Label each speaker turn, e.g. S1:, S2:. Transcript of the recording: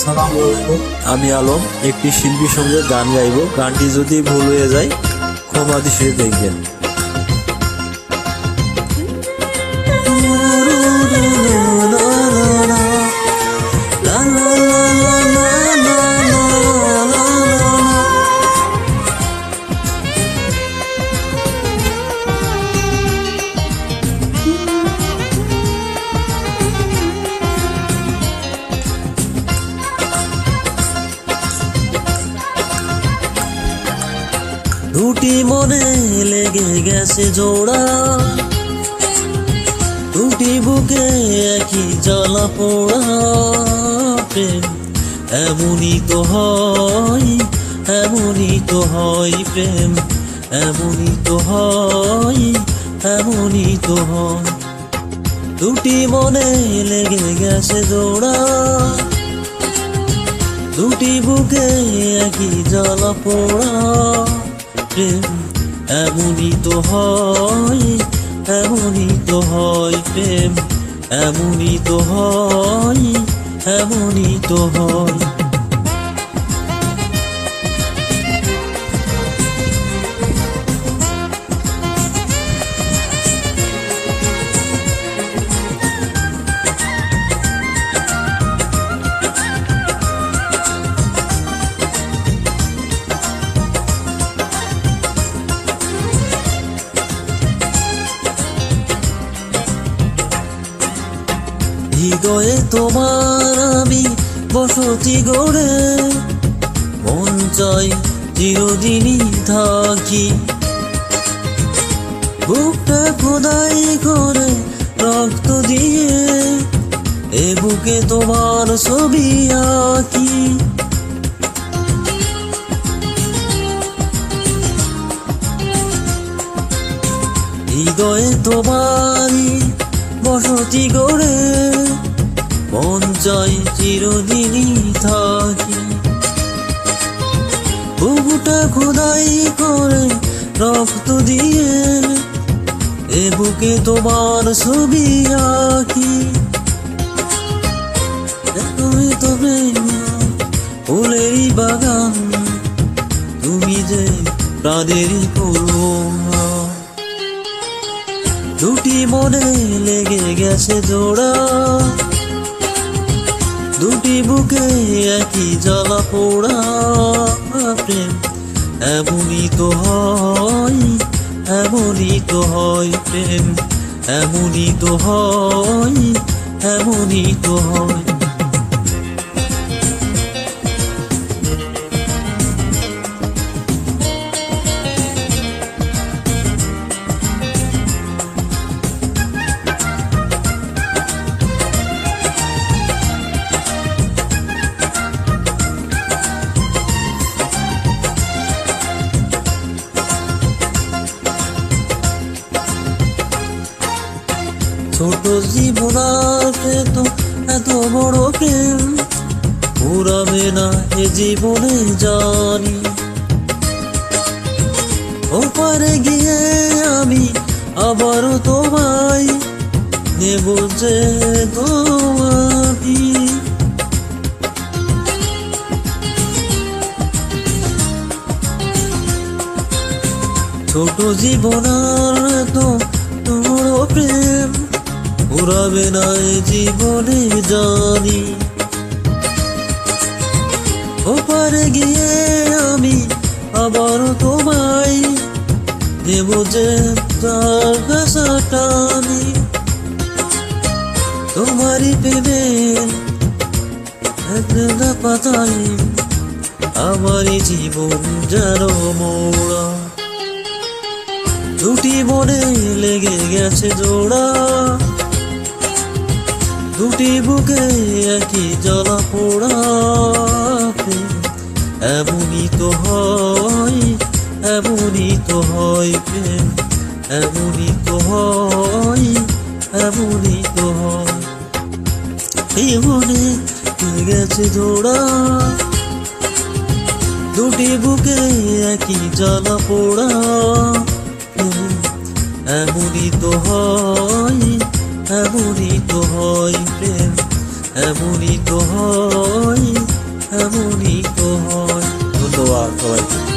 S1: আসসালামু আলাইকুম।
S2: আমি আলম একটি শিল্পীর সঙ্গে গান গাইব। গানটি যদি ভুল হয়ে যায় ক্ষমা দৃষ্টিতে দেখবেন। দুটি মনে লেগে গেছে জোড়া, দুটি বুকে একই জ্বালা পোড়া। প্রেম এমনই তো হয়, এমনই তো হয়। প্রেম এমনই তো হয়, এমনই তো হয়। দুটি মনে লেগে গেছে জোড়া, দুটি বুকে একই জ্বালা পোড়া। প্রেম এমনই তো হয়, এমনই তো হয়। প্রেম এমনই তো হয়, এমনই তো হয়। হৃদয়ে তোমার আমি বসতি গড়ে, মন চাই চিরদিনই থাকি। বুকটা খোদাই করে রক্ত দিয়ে এ বুকে তোমার ছবি আঁকি। হৃদয়ে তোমারই বসতি গড়ে, মন চাই চিরদিনই থাকি। বুকটা খোদাই করে রক্ত দিয়ে এ বুকে তোমার ছবি আঁকি। তুমি তো ফুলেরই বাগান, তুমি যে প্রাণেরই ফুল। দুটি মনে লেগে গেছে জোড়া, দুটি বুকে একই জ্বালা পোড়া। প্রেম এমনই তো হয়, এমনই তো হয়। প্রেম এমনই তো হয়, এমনই তো হয়। ছোট জীবনাতে তো এত বড় প্রেম পুরাবে না এ জীবনে জানি। ওপারে গিয়ে আমি আবারও তোমায় নেব যে তোমাকে। ছোট জীবনার তো বড় প্রেম পুরাবে না এ জীবনে জানি। ওপারে গিয়ে আমি আবার তোমায় দেব যে তার কাছাটা আমি। তোমারই প্রেমে একটা পাতায় আমারই জীবন যেন মোড়া। দুটি মনে লেগে গেছে জোড়া, দুটি বুকে একই জ্বালা পোড়া। এমনই তো হয়, এমনই তো হয়। প্রেম এমনই তো হয়, এমনই তো হয়। এই মনে লেগে গেছে জোড়া, দুটি বুকে একই জ্বালা পোড়া। এমনই তো হয়, এমনই তো হয়। প্রেম এমনই তো হয়, মুক্ত হয়। ধন্যবাদ সবাইকে।